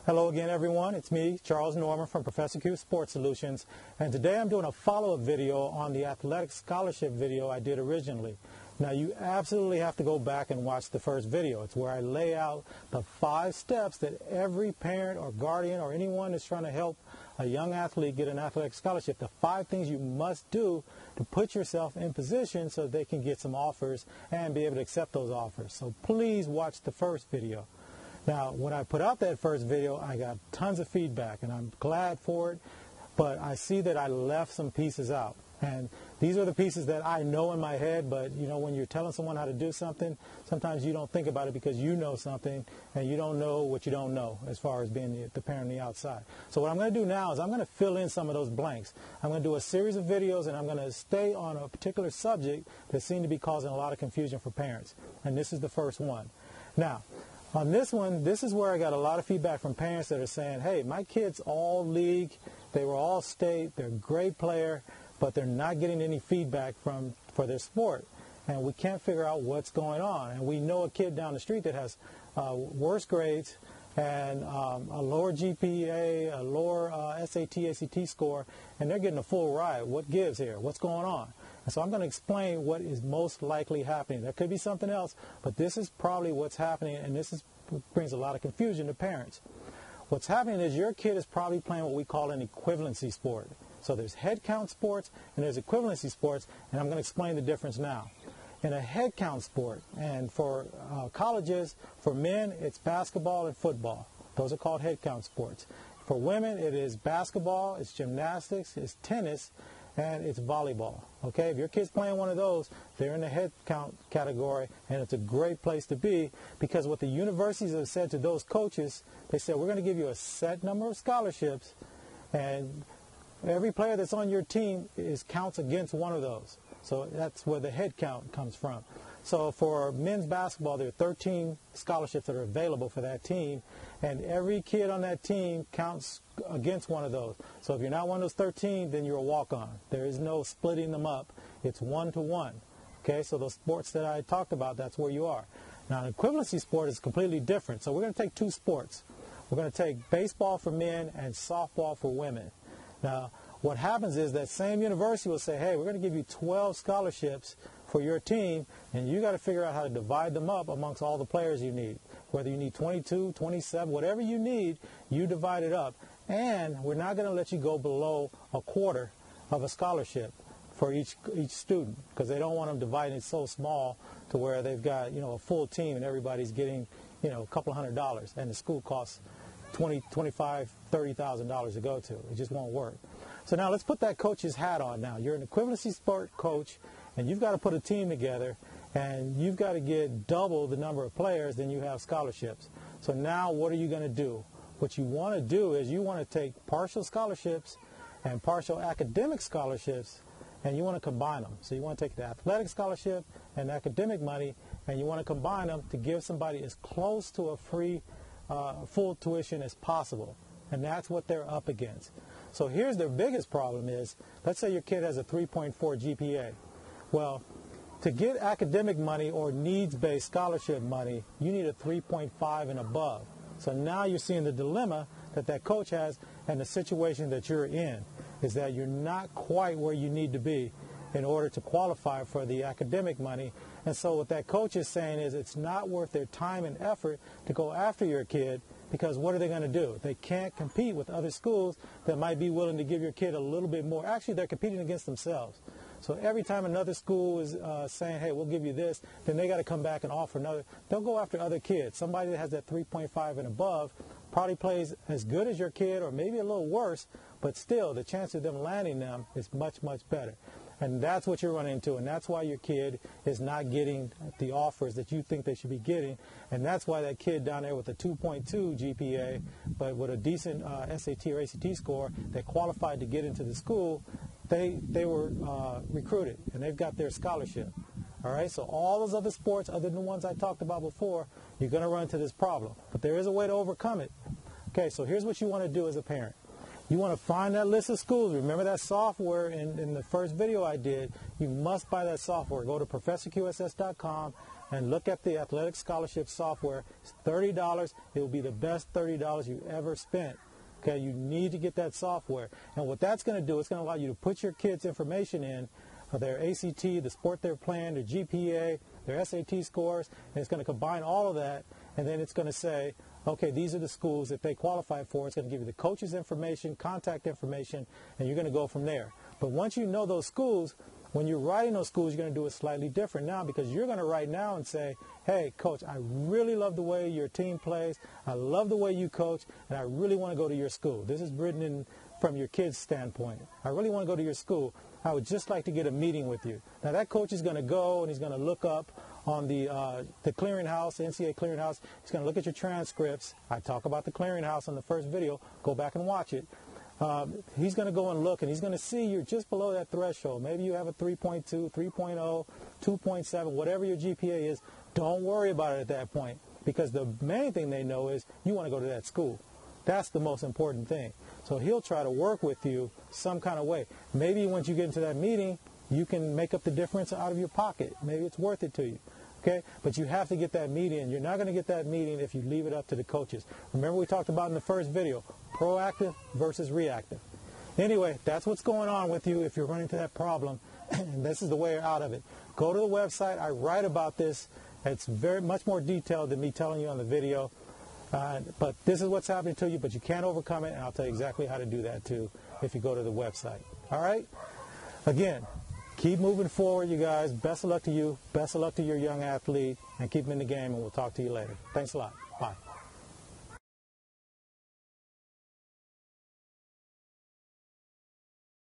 Hello again, everyone. It's me, Charles Norman from Professor Q Sports Solutions, and today I'm doing a follow-up video on the athletic scholarship video I did originally. Now, you absolutely have to go back and watch the first video. It's where I lay out the 5 steps that every parent or guardian or anyone that's trying to help a young athlete get an athletic scholarship, the 5 things you must do to put yourself in position so they can get some offers and be able to accept those offers. So please watch the first video. Now, when I put out that first video, I got tons of feedback, and I'm glad for it, but I see that I left some pieces out. And these are the pieces that I know in my head, but, you know, when you're telling someone how to do something, sometimes you don't think about it because you know something, and you don't know what you don't know as far as being the parent on the outside. So what I'm going to do now is I'm going to fill in some of those blanks. I'm going to do a series of videos, and I'm going to stay on a particular subject that seems to be causing a lot of confusion for parents. And this is the first one. Now, on this one, this is where I got a lot of feedback from parents that are saying, hey, my kid's all league, they were all state, they're a great player, but they're not getting any feedback for their sport. And we can't figure out what's going on. And we know a kid down the street that has worse grades and a lower GPA, a lower SAT, ACT score, and they're getting a full ride. What gives here? What's going on? And so I'm going to explain what is most likely happening. There could be something else, but this is probably what's happening, and this is what brings a lot of confusion to parents. What's happening is your kid is probably playing what we call an equivalency sport. So there's head count sports and there's equivalency sports, and I'm going to explain the difference now. In a head count sport, and for colleges, for men, it's basketball and football. Those are called head count sports. For women, it is basketball, it's gymnastics, it's tennis, and it's volleyball. Okay, if your kid's playing one of those, they're in the head count category, and it's a great place to be, because what the universities have said to those coaches, they said, we're going to give you a set number of scholarships, and every player that's on your team counts against one of those. So that's where the head count comes from. So for men's basketball, there are 13 scholarships that are available for that team, and every kid on that team counts against one of those. So if you're not one of those 13, then you're a walk-on. There is no splitting them up. It's 1-to-1. Okay, so those sports that I talked about, that's where you are. Now, an equivalency sport is completely different. So we're going to take 2 sports. We're going to take baseball for men and softball for women. Now, what happens is that same university will say, hey, we're going to give you 12 scholarships for your team, and you got to figure out how to divide them up amongst all the players you need. Whether you need 22, 27, whatever you need, you divide it up. And we're not going to let you go below a quarter of a scholarship for each student, because they don't want them dividing it so small to where they've got, you know, a full team and everybody's getting, you know, a couple $100, and the school costs $20,000, $25,000, $30,000 to go to. It just won't work. So now let's put that coach's hat on now. You're an equivalency sport coach, and you've got to put a team together, and you've got to get double the number of players than you have scholarships. So now what are you going to do? What you want to do is you want to take partial scholarships and partial academic scholarships, and you want to combine them. So you want to take the athletic scholarship and academic money, and you want to combine them to give somebody as close to a free full tuition as possible. And that's what they're up against. So here's their biggest problem is, let's say your kid has a 3.4 GPA. Well, to get academic money or needs-based scholarship money, you need a 3.5 and above. So now you're seeing the dilemma that that coach has, and the situation that you're in is that you're not quite where you need to be in order to qualify for the academic money. And so what that coach is saying is it's not worth their time and effort to go after your kid, because what are they going to do? They can't compete with other schools that might be willing to give your kid a little bit more. Actually, they're competing against themselves. So every time another school is saying, hey, we'll give you this, then they got to come back and offer another. They'll go after other kids. Somebody that has that 3.5 and above probably plays as good as your kid or maybe a little worse, but still the chance of them landing them is much, much better. And that's what you're running into, and that's why your kid is not getting the offers that you think they should be getting, and that's why that kid down there with a 2.2 GPA, but with a decent SAT or ACT score that qualified to get into the school, they were recruited, and they've got their scholarship. All right, so all those other sports, other than the ones I talked about before, you're going to run into this problem, but there is a way to overcome it. Okay, so here's what you want to do as a parent. You want to find that list of schools. Remember that software in the first video I did. You must buy that software. Go to ProfessorQSS.com and look at the athletic scholarship software. It's $30. It will be the best $30 you ever spent. Okay, you need to get that software. And what that's going to do, it's going to allow you to put your kids' information in, their ACT, the sport they're playing, their GPA, their SAT scores, and it's going to combine all of that, and then it's going to say, okay, these are the schools that they qualify for. It's going to give you the coach's information, contact information, and you're going to go from there. But once you know those schools, when you're writing those schools, you're going to do it slightly different now, because you're going to write now and say, hey, coach, I really love the way your team plays. I love the way you coach, and I really want to go to your school. This is written in from your kid's standpoint. I really want to go to your school. I would just like to get a meeting with you. Now, that coach is going to go and he's going to look up on the clearinghouse, the NCAA clearinghouse. He's going to look at your transcripts. I talk about the clearinghouse in the first video. Go back and watch it. He's going to go and look, and he's going to see you're just below that threshold. Maybe you have a 3.2, 3.0, 2.7, whatever your GPA is. Don't worry about it at that point, because the main thing they know is you want to go to that school. That's the most important thing. So he'll try to work with you some kind of way. Maybe once you get into that meeting, you can make up the difference out of your pocket. Maybe it's worth it to you. Okay? But you have to get that meeting. You're not going to get that meeting if you leave it up to the coaches. Remember we talked about in the first video, proactive versus reactive. Anyway, that's what's going on with you if you're running into that problem. And this is the way out of it. Go to the website. I write about this. It's very much more detailed than me telling you on the video. But this is what's happening to you, but you can't overcome it, and I'll tell you exactly how to do that too if you go to the website. All right? Again, keep moving forward, you guys. Best of luck to you. Best of luck to your young athlete, and keep them in the game, and we'll talk to you later. Thanks a lot. Bye.